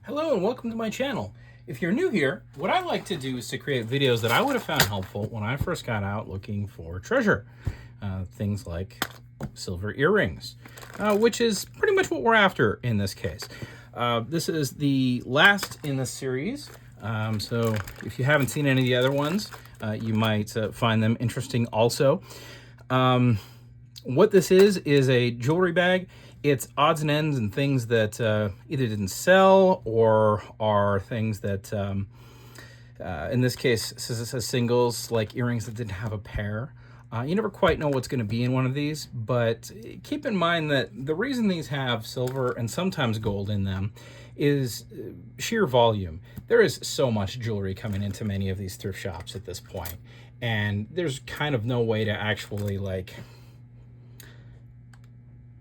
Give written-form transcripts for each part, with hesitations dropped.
Hello and welcome to my channel. If you're new here, what I like to do is to create videos that I would have found helpful when I first got out looking for treasure. Things like silver earrings, which is pretty much what we're after in this case. This is the last in the series, so if you haven't seen any of the other ones, you might find them interesting also. What this is a jewelry bag. It's odds and ends and things that either didn't sell or are things that, in this case, since it says singles, like earrings that didn't have a pair. You never quite know what's going to be in one of these, but keep in mind that the reason these have silver and sometimes gold in them is sheer volume. There is so much jewelry coming into many of these thrift shops at this point, and there's kind of no way to actually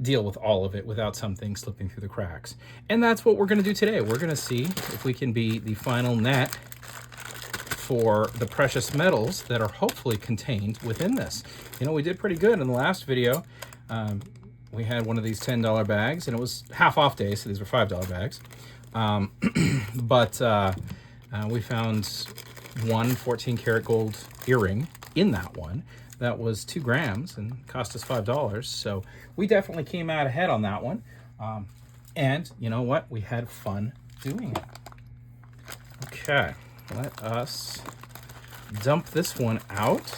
deal with all of it without something slipping through the cracks. And that's what we're going to do today. We're going to see if we can be the final net for the precious metals that are hopefully contained within this. You know, we did pretty good in the last video. We had one of these $10 bags, and it was half off day, so these were $5 bags. We found one 14 karat gold earring in that one. That was 2 grams and cost us $5. So we definitely came out ahead on that one. And you know what? We had fun doing it. Okay, let us dump this one out.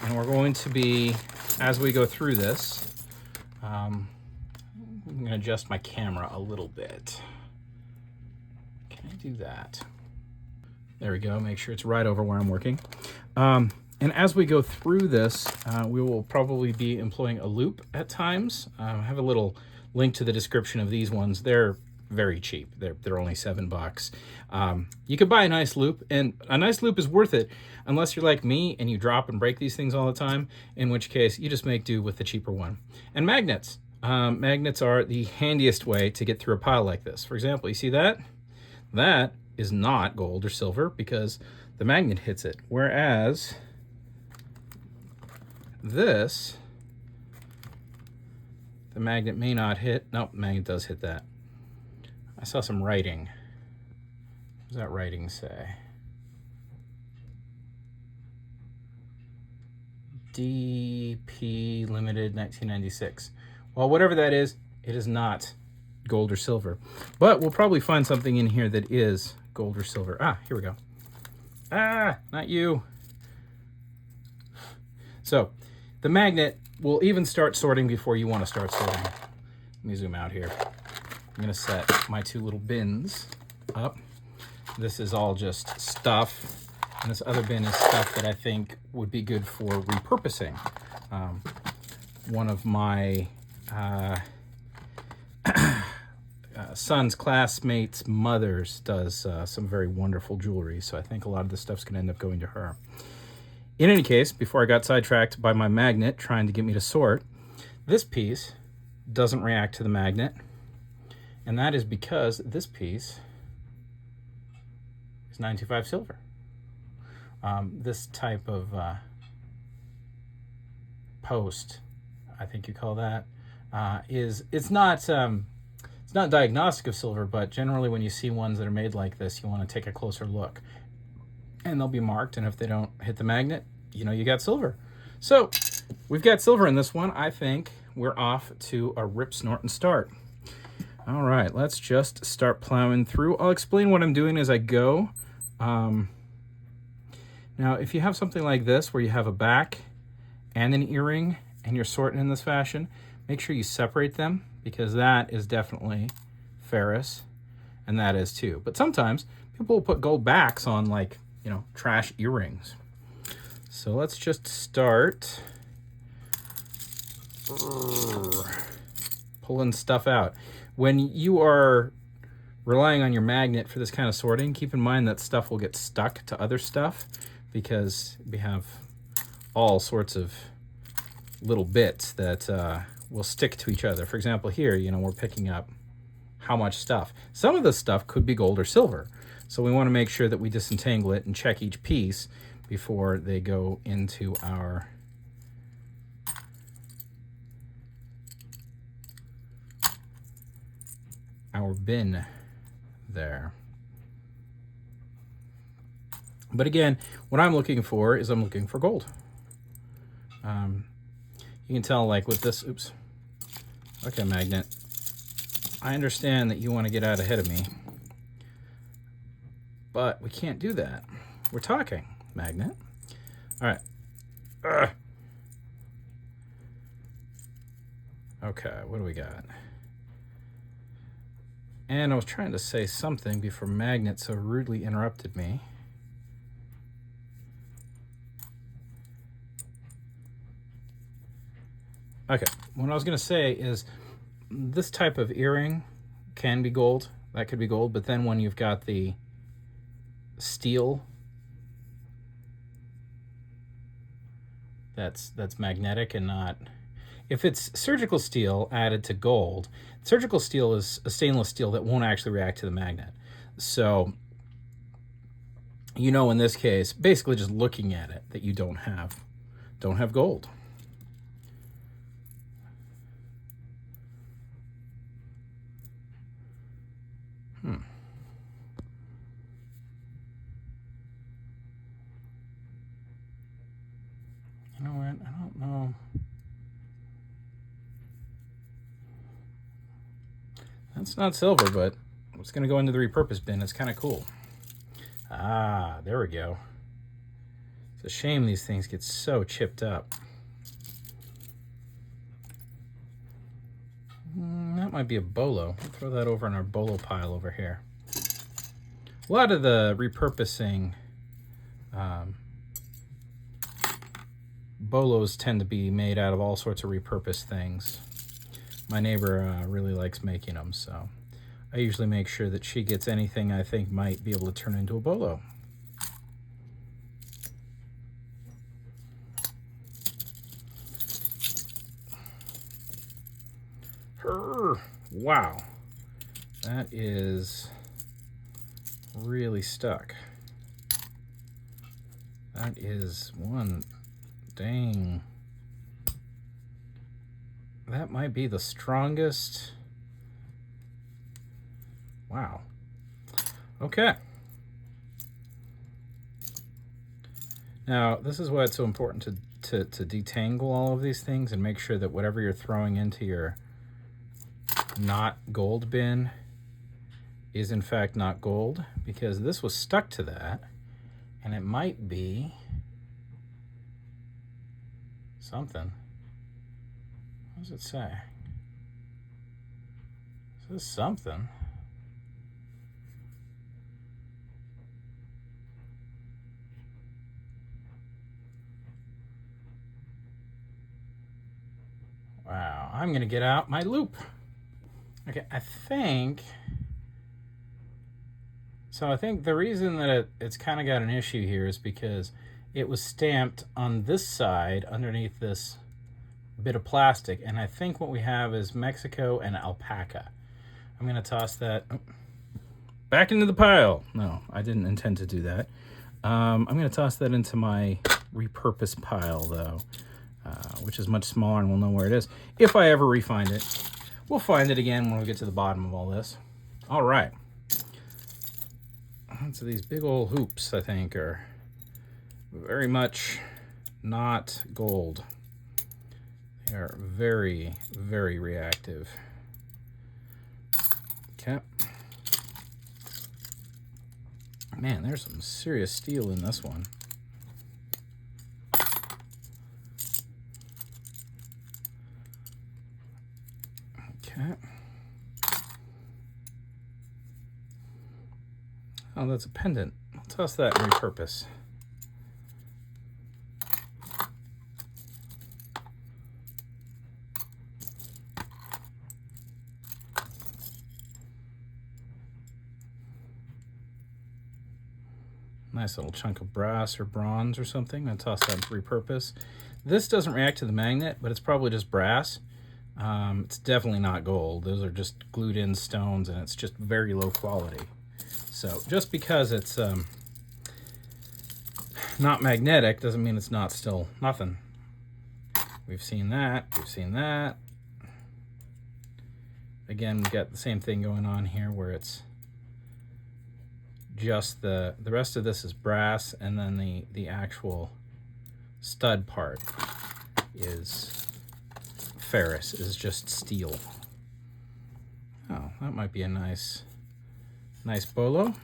And we're going to be, as we go through this, I'm going to adjust my camera a little bit. Can I do that? There we go. Make sure it's right over where I'm working. And as we go through this, we will probably be employing a loupe at times. I have a little link to the description of these ones. They're very cheap. They're only $7. You could buy a nice loupe, and a nice loupe is worth it unless you're like me and you drop and break these things all the time, in which case you just make do with the cheaper one. And magnets. Magnets are the handiest way to get through a pile like this. For example, you see that? That is not gold or silver because the magnet hits it. Whereas this, the magnet may not hit. Nope, the magnet does hit that. I saw some writing. What does that writing say? DP Limited 1996. Well, whatever that is, it is not gold or silver. But we'll probably find something in here that is gold or silver. Ah, here we go. Ah, not you. So, the magnet will even start sorting before you want to start sorting. Let me zoom out here. I'm going to set my 2 little bins up. This is all just stuff, and this other bin is stuff that I think would be good for repurposing. One of my son's classmates' mothers does some very wonderful jewelry, so I think a lot of this stuff's going to end up going to her. In any case, before I got sidetracked by my magnet trying to get me to sort, this piece doesn't react to the magnet, and that is because this piece is 925 silver. This type of post, I think you call that, it's not diagnostic of silver, but generally when you see ones that are made like this, you want to take a closer look. And they'll be marked, and if they don't hit the magnet, you know you got silver. So we've got silver in this one. I think we're off to a rip, snort, and start. All right, let's just start plowing through. I'll explain what I'm doing as I go. Now, if you have something like this where you have a back and an earring and you're sorting in this fashion, make sure you separate them because that is definitely ferrous, and that is too. But sometimes people will put gold backs on, like, you know, trash earrings. So let's just start pulling stuff out. When you are relying on your magnet for this kind of sorting, keep in mind that stuff will get stuck to other stuff because we have all sorts of little bits that will stick to each other. For example, here, you know, we're picking up how much stuff. Some of this stuff could be gold or silver. So we want to make sure that we disentangle it and check each piece before they go into our our bin there. But again, what I'm looking for is I'm looking for gold. You can tell, like with this, oops. Okay, magnet. I understand that you want to get out ahead of me, but we can't do that. We're talking, magnet. All right. Ugh. Okay, what do we got? And I was trying to say something before magnet so rudely interrupted me. Okay, what I was going to say is this type of earring can be gold. That could be gold, but then when you've got the steel that's magnetic and not... If it's surgical steel added to gold, surgical steel is a stainless steel that won't actually react to the magnet. So, you know, in this case, basically just looking at it, that you don't have gold. You know what? I don't know. That's not silver, but it's going to go into the repurpose bin. It's kind of cool. Ah, there we go. It's a shame these things get so chipped up. That might be a bolo. We'll throw that over in our bolo pile over here. A lot of the repurposing bolos tend to be made out of all sorts of repurposed things. My neighbor really likes making them, so I usually make sure that she gets anything I think might be able to turn into a bolo. Wow, that is really stuck. That is one dang. That might be the strongest. Wow. Okay. Now, this is why it's so important to detangle all of these things and make sure that whatever you're throwing into your not gold bin is in fact not gold, because this was stuck to that and it might be something. What does it say? Is this something? Wow, I'm gonna get out my loupe. Okay, I think the reason that it's kind of got an issue here is because it was stamped on this side underneath this bit of plastic, and I think what we have is Mexico and alpaca. I'm gonna toss that back into the pile. No, I didn't intend to do that. I'm gonna toss that into my repurpose pile though, which is much smaller, and we'll know where it is. If I ever refind it, we'll find it again when we get to the bottom of all this. All right. So these big old hoops, I think, are very much not gold. They are very, very reactive. Okay. Man, there's some serious steel in this one. Okay. Oh, that's a pendant. I'll toss that and repurpose. Nice little chunk of brass or bronze or something. I'll toss that and repurpose. This doesn't react to the magnet, but it's probably just brass. It's definitely not gold. Those are just glued in stones, and it's just very low quality. So just because it's not magnetic doesn't mean it's not still nothing. We've seen that. We've seen that. Again, we got the same thing going on here where it's just the rest of this is brass, and then the actual stud part is ferrous, is just steel. Oh, that might be a nice bolo.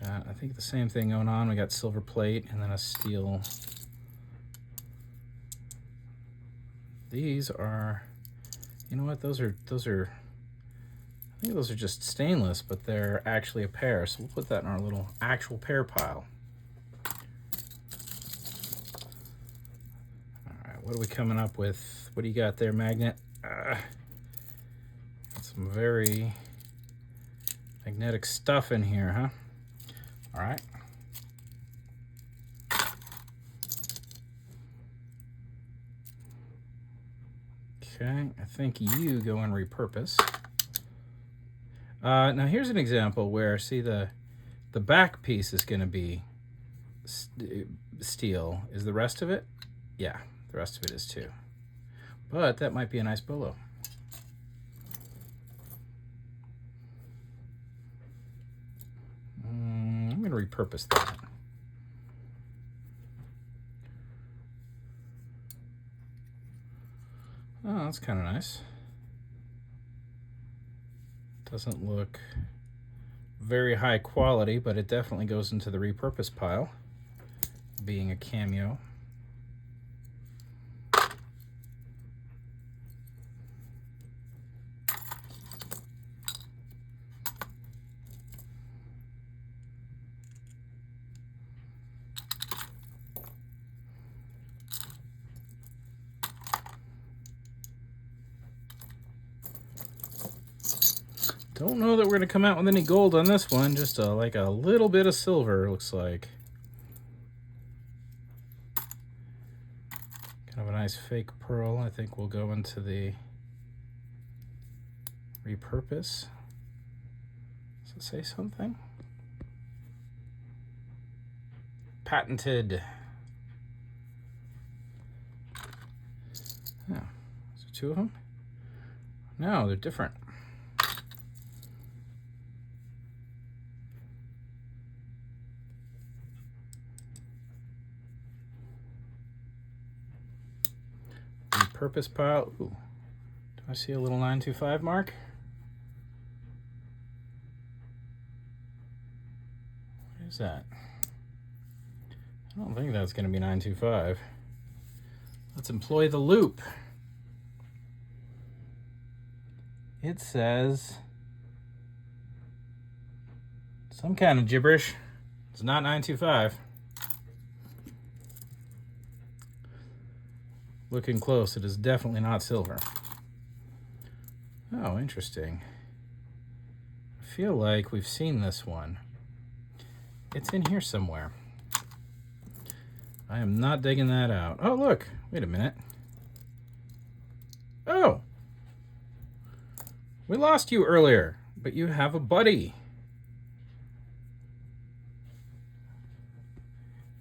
I think the same thing going on. We got silver plate and then a steel. These are, you know what? Those are. I think those are just stainless, but they're actually a pair. So we'll put that in our little actual pair pile. All right, what are we coming up with? What do you got there, Magnet? Got some very magnetic stuff in here, huh? All right. Okay, I think you go and repurpose. Now here's an example where, see, the back piece is going to be steel. Is the rest of it? Yeah, the rest of it is too. But that might be a nice bolo. I'm going to repurpose that. Oh, that's kind of nice. Doesn't look very high quality, but it definitely goes into the repurpose pile, being a cameo. Don't know that we're going to come out with any gold on this one, just like a little bit of silver, looks like. Kind of a nice fake pearl. I think will go into the repurpose. Does it say something? Patented. Oh, is there two of them? No, they're different. Purpose pile. Ooh. Do I see a little 925 mark? What is that? I don't think that's going to be 925. Let's employ the loupe. It says some kind of gibberish. It's not 925. Looking close, it is definitely not silver. Oh, interesting. I feel like we've seen this one. It's in here somewhere. I am not digging that out. Oh, look. Wait a minute. Oh! We lost you earlier, but you have a buddy.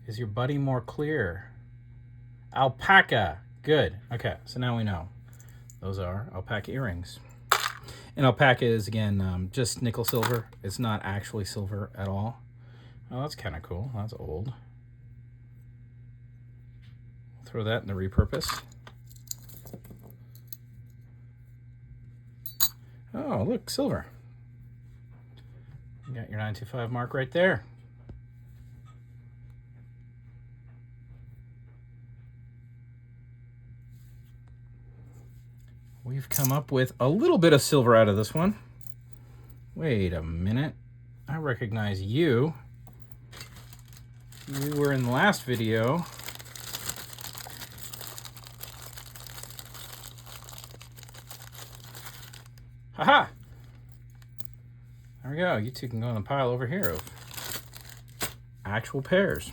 Is your buddy more clear? Alpaca. Good. Okay, so now we know. Those are alpaca earrings. And alpaca is, again, just nickel silver. It's not actually silver at all. Oh, that's kind of cool. That's old. Throw that in the repurpose. Oh, look, silver. You got your 925 mark right there. We've come up with a little bit of silver out of this one. Wait a minute. I recognize you. You were in the last video. Haha! There we go. You two can go in the pile over here of actual pairs.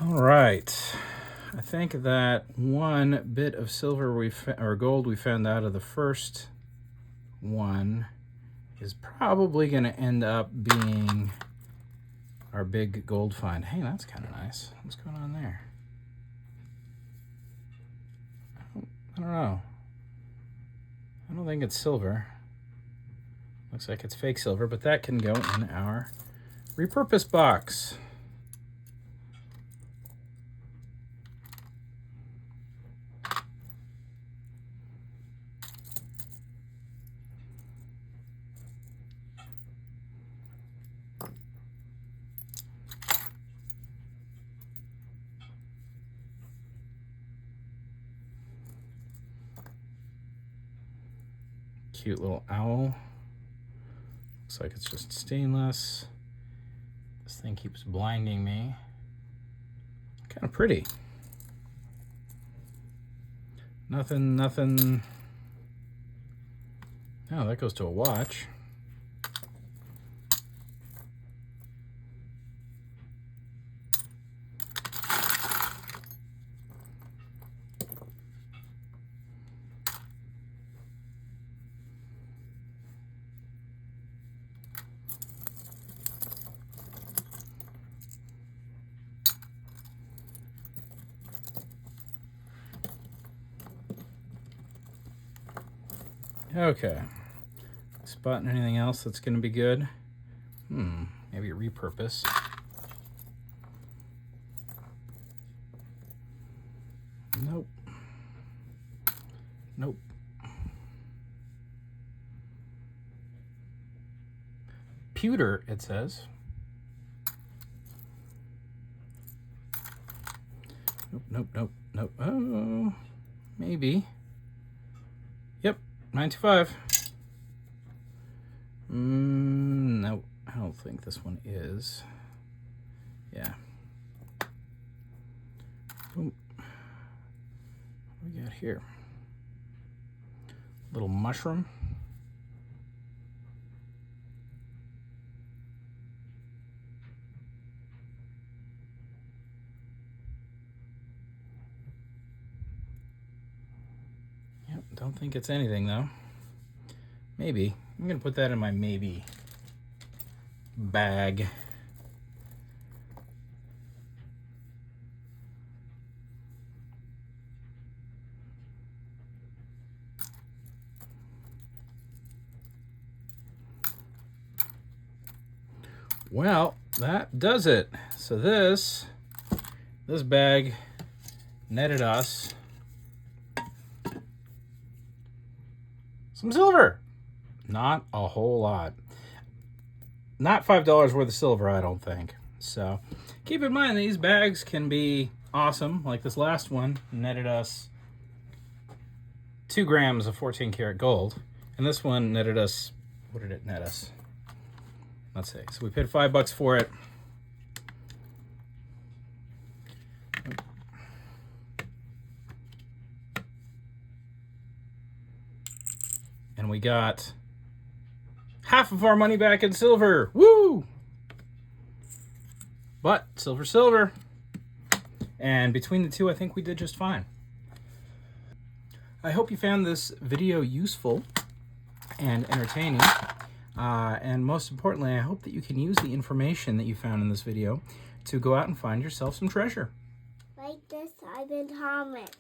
All right. I think that one bit of silver or gold we found out of the first one is probably going to end up being our big gold find. Hey, that's kind of nice. What's going on there? I don't know. I don't think it's silver. Looks like it's fake silver, but that can go in our repurposed box. Cute little owl. Looks like it's just stainless. This thing keeps blinding me. Kind of pretty. Nothing. Oh, that goes to a watch. Okay. Spotting anything else that's going to be good? Maybe repurpose. Nope. Nope. Pewter, it says. Nope. Oh, maybe. Yep, 925. No, I don't think this one is. Yeah. Boom. What do we got here? Little mushroom. Yep, don't think it's anything though. Maybe. I'm gonna put that in my maybe bag. Well, that does it. So this bag netted us some silver. Not a whole lot. Not $5 worth of silver, I don't think. So keep in mind these bags can be awesome. Like this last one netted us 2 grams of 14 karat gold. And this one netted us, what did it net us? Let's see. So we paid $5 for it. And we got half of our money back in silver. Woo! But silver. And between the two, I think we did just fine. I hope you found this video useful and entertaining. And most importantly, I hope that you can use the information that you found in this video to go out and find yourself some treasure. Like this, I've been Thomas.